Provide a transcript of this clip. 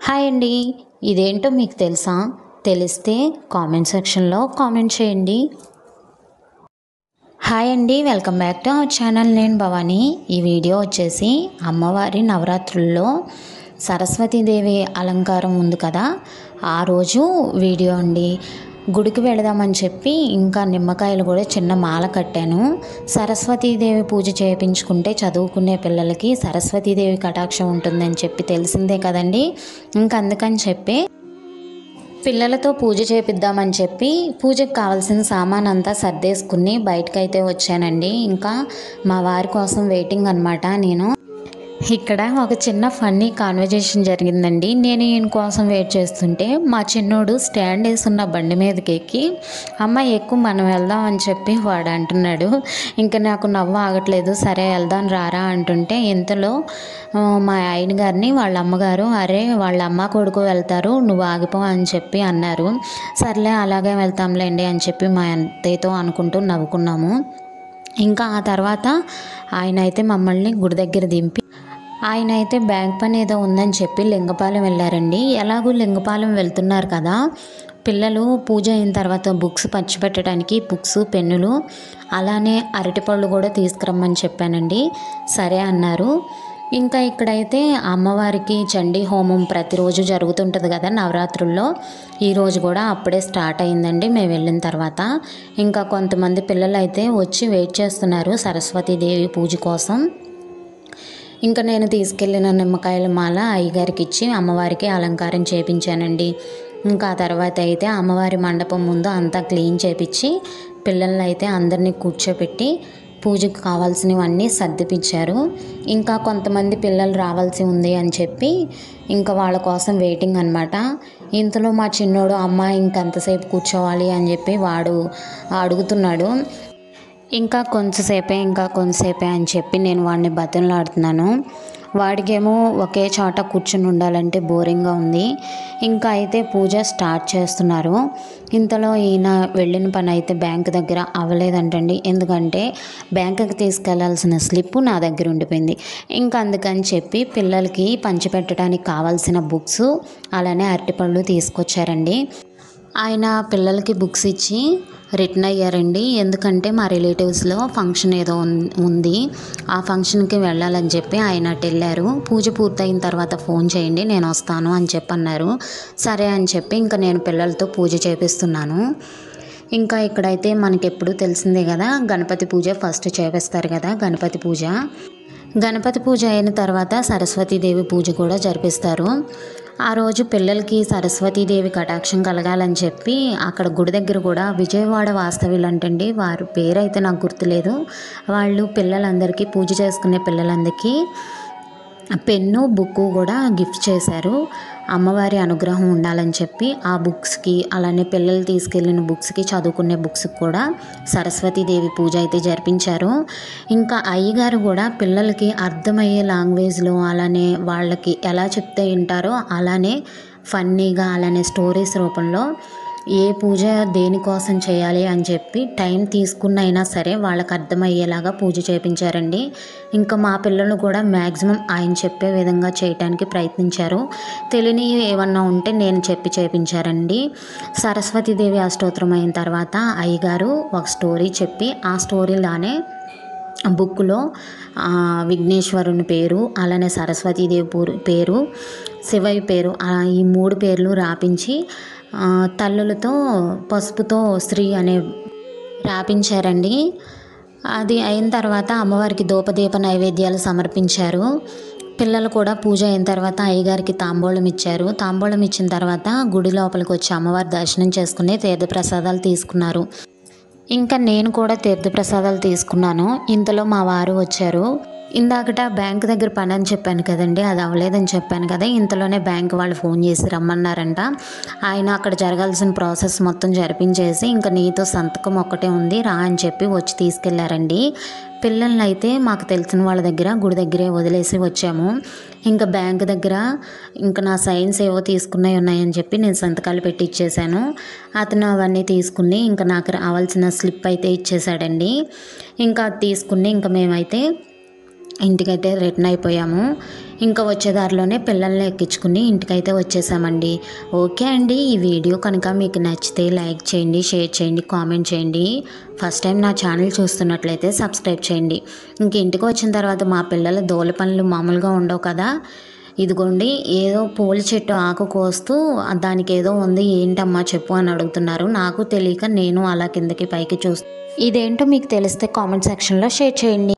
Hi అండి. ఇదేంటో మీకు తెలుసా? తెలిస్తే కామెంట్ సెక్షన్లో కామెంట్ చేయండి. హాయ్ అండి, welcome back to our channel. నేను భవానీ. ఈ వీడియో వచ్చేసి అమ్మవారి నవరాత్రుల్లో సరస్వతీదేవి అలంకారం ఉంది కదా, ఆ రోజు వీడియో అండి. గుడికి వెళదామని చెప్పి ఇంకా నిమ్మకాయలు కూడా చిన్న మాల కట్టాను. సరస్వతీదేవి పూజ చేయించుకుంటే చదువుకునే పిల్లలకి సరస్వతీదేవి కటాక్షం ఉంటుందని చెప్పి తెలిసిందే కదండి. ఇంకా అందుకని చెప్పి పిల్లలతో పూజ చేపిద్దామని చెప్పి పూజకు కావాల్సిన సామాన్ అంతా సర్దేసుకుని బయటకైతే వచ్చానండి. ఇంకా మా వారి కోసం వెయిటింగ్ అనమాట. నేను ఇక్కడ ఒక చిన్న ఫన్నీ కాన్వర్జేషన్ జరిగిందండి. నేను ఈయన కోసం వెయిట్ చేస్తుంటే మా చిన్నోడు స్టాండ్ వేసున్న బండి మీదకి ఎక్కి అమ్మ ఎక్కువ మనం వెళ్దాం అని చెప్పి వాడు అంటున్నాడు. ఇంకా నాకు నవ్వు ఆగట్లేదు. సరే వెళ్దాం రారా అంటుంటే ఇంతలో మా ఆయన గారిని వాళ్ళ అమ్మగారు, అరే వాళ్ళ అమ్మ కొడుకు వెళ్తారు, నువ్వు ఆగిపో అని చెప్పి అన్నారు. సర్లే అలాగే వెళ్తాంలేండి అని చెప్పి మా అత్తయ్యతో అనుకుంటూ నవ్వుకున్నాము. ఇంకా ఆ తర్వాత ఆయన అయితే మమ్మల్ని గుడి దగ్గర దింపి ఆయన అయితే బ్యాంక్ పని ఏదో ఉందని చెప్పి లింగపాలెం వెళ్ళారండి. ఎలాగూ లింగపాలెం వెళ్తున్నారు కదా, పిల్లలు పూజ అయిన తర్వాత బుక్స్ పంచిపెట్టడానికి బుక్స్, పెన్నులు, అలానే అరటిపళ్ళు కూడా తీసుకురమ్మని చెప్పానండి. సరే అన్నారు. ఇంకా ఇక్కడైతే అమ్మవారికి చండీ హోమం ప్రతిరోజు జరుగుతుంటుంది కదా నవరాత్రుల్లో. ఈరోజు కూడా అప్పుడే స్టార్ట్ అయిందండి మేము వెళ్ళిన తర్వాత. ఇంకా కొంతమంది పిల్లలు అయితే వచ్చి వెయిట్ చేస్తున్నారు సరస్వతీదేవి పూజ కోసం. ఇంకా నేను తీసుకెళ్ళిన నిమ్మకాయల మాల అయ్యగారికి ఇచ్చి అమ్మవారికి అలంకారం చేయించానండి. ఇంకా ఆ తర్వాత అయితే అమ్మవారి మండపం ముందు అంతా క్లీన్ చేపించి పిల్లల్ని అయితే అందరినీ కూర్చోపెట్టి పూజకు కావాల్సినవన్నీ సర్దిపించారు. ఇంకా కొంతమంది పిల్లలు రావాల్సి ఉంది అని చెప్పి ఇంకా వాళ్ళ కోసం వెయిటింగ్ అనమాట. ఇంతలో మా చిన్నోడు అమ్మ ఇంకెంతసేపు కూర్చోవాలి అని చెప్పి వాడు అడుగుతున్నాడు. ఇంకా కొంచెంసేపే అని చెప్పి నేను వాడిని బతిమలాడుతున్నాను. వాడికేమో ఒకే చోట కూర్చుని ఉండాలంటే బోరింగ్గా ఉంది. ఇంకా అయితే పూజ స్టార్ట్ చేస్తున్నారు. ఇంతలో ఈయన వెళ్ళిన పని అయితే బ్యాంక్ దగ్గర అవ్వలేదంటండి. ఎందుకంటే బ్యాంకుకి తీసుకెళ్లాల్సిన స్లిప్ నా దగ్గర ఉండిపోయింది. ఇంకా అందుకని చెప్పి పిల్లలకి పంచిపెట్టడానికి కావాల్సిన బుక్స్, అలానే అరటిపళ్ళు తీసుకొచ్చారండి. ఆయన పిల్లలకి బుక్స్ ఇచ్చి రిటర్న్ అయ్యారండి. ఎందుకంటే మా రిలేటివ్స్లో ఫంక్షన్ ఏదో ఉంది, ఆ ఫంక్షన్కి వెళ్ళాలని చెప్పి ఆయన అటు వెళ్ళారు. పూజ పూర్తయిన తర్వాత ఫోన్ చేయండి నేను వస్తాను అని చెప్పి అన్నారు. సరే అని చెప్పి ఇంకా నేను పిల్లలతో పూజ చేపిస్తున్నాను. ఇంకా ఇక్కడైతే మనకి ఎప్పుడు తెలిసిందే కదా, గణపతి పూజ ఫస్ట్ చేపిస్తారు కదా. గణపతి పూజ అయిన తర్వాత సరస్వతీదేవి పూజ కూడా జరిపిస్తారు. ఆ రోజు పిల్లలకి సరస్వతీదేవి కటాక్షం కలగాలని చెప్పి అక్కడ గుడి దగ్గర కూడా విజయవాడ వాస్తవ్యులు అంటండి, వారి పేరు అయితే నాకు గుర్తులేదు, వాళ్ళు పిల్లలందరికీ పూజ చేసుకునే పిల్లలందరికీ పెన్ను, బుక్కు కూడా గిఫ్ట్ చేశారు. అమ్మవారి అనుగ్రహం ఉండాలని చెప్పి ఆ బుక్స్కి, అలానే పిల్లలు తీసుకెళ్ళిన బుక్స్కి, చదువుకునే బుక్స్కి కూడా సరస్వతీదేవి పూజ అయితే జరిపించారు. ఇంకా అయ్యగారు కూడా పిల్లలకి అర్థమయ్యే లాంగ్వేజ్లో, అలానే వాళ్ళకి ఎలా చెప్తే వింటారో అలానే ఫన్నీగా, అలానే స్టోరీస్ రూపంలో ఏ పూజ దేనికోసం చేయాలి అని చెప్పి టైం తీసుకున్నైనా సరే వాళ్ళకి అర్థమయ్యేలాగా పూజ చేయించారండి. ఇంకా మా పిల్లలు కూడా మ్యాక్సిమం ఆయన చెప్పే విధంగా చేయటానికి ప్రయత్నించారు. తెలియని ఏమన్నా ఉంటే నేను చెప్పి చేయించారండి. సరస్వతీదేవి అష్టోత్తరం అయిన తర్వాత అయ్యగారు ఒక స్టోరీ చెప్పి ఆ స్టోరీలానే బుక్లో విఘ్నేశ్వరుని పేరు, అలానే సరస్వతీదేవి పేరు, శివయ్య పేరు, ఈ 3 పేర్లు రాపించి తల్లులతో పసుపుతో శ్రీ అనే రాపించారండి. అది అయిన తర్వాత అమ్మవారికి ధూపదీప నైవేద్యాలు సమర్పించారు. పిల్లలు కూడా పూజ అయిన తర్వాత అయ్యగారికి తాంబూలం ఇచ్చారు. తాంబూలం ఇచ్చిన తర్వాత గుడి లోపలికి వచ్చి అమ్మవారి దర్శనం చేసుకుని తీర్థప్రసాదాలు తీసుకున్నారు. ఇంకా నేను కూడా తీర్థప్రసాదాలు తీసుకున్నాను. ఇంతలో మా వారు వచ్చారు. ఇందాకట బ్యాంక్ దగ్గర పని అని చెప్పాను కదండి, అది అవ్వలేదని చెప్పాను కదా. ఇంతలోనే బ్యాంక్ వాళ్ళు ఫోన్ చేసి రమ్మన్నారంట. ఆయన అక్కడ జరగాల్సిన ప్రాసెస్ మొత్తం జరిపించేసి ఇంకా నీతో సంతకం ఒక్కటే ఉంది రా అని చెప్పి వచ్చి తీసుకెళ్లారండి. పిల్లల్ని అయితే మాకు తెలిసిన వాళ్ళ దగ్గర గుడి దగ్గరే వదిలేసి వచ్చాము. ఇంకా బ్యాంక్ దగ్గర ఇంకా నా సైన్స్ ఏవో తీసుకున్నాయి ఉన్నాయని చెప్పి నేను సంతకాలు పెట్టి ఇచ్చేసాను. అతను అవన్నీ తీసుకుని ఇంకా నాకు రావాల్సిన స్లిప్ అయితే ఇచ్చేసాడండి. ఇంకా అది తీసుకుని ఇంకా మేమైతే ఇంటికైతే రిటర్న్ అయిపోయాము. ఇంకా వచ్చే దారిలోనే పిల్లల్ని ఎక్కించుకుని ఇంటికైతే వచ్చేసామండి. ఓకే అండి, ఈ వీడియో కనుక మీకు నచ్చితే లైక్ చేయండి, షేర్ చేయండి, కామెంట్ చేయండి. ఫస్ట్ టైం నా ఛానల్ చూస్తున్నట్లయితే సబ్స్క్రైబ్ చేయండి. ఇంక ఇంటికి వచ్చిన తర్వాత మా పిల్లల దోల పనులు మామూలుగా ఉండవు కదా. ఇదిగోండి, ఏదో పూల చెట్టు ఆకు కోస్తూ దానికి ఏదో ఉంది, ఏంటమ్మా చెప్పు అని అడుగుతున్నారు. నాకు తెలియక నేను అలా కిందకి పైకి చూస్తూ, ఇదేంటో మీకు తెలిస్తే కామెంట్ సెక్షన్లో షేర్ చేయండి.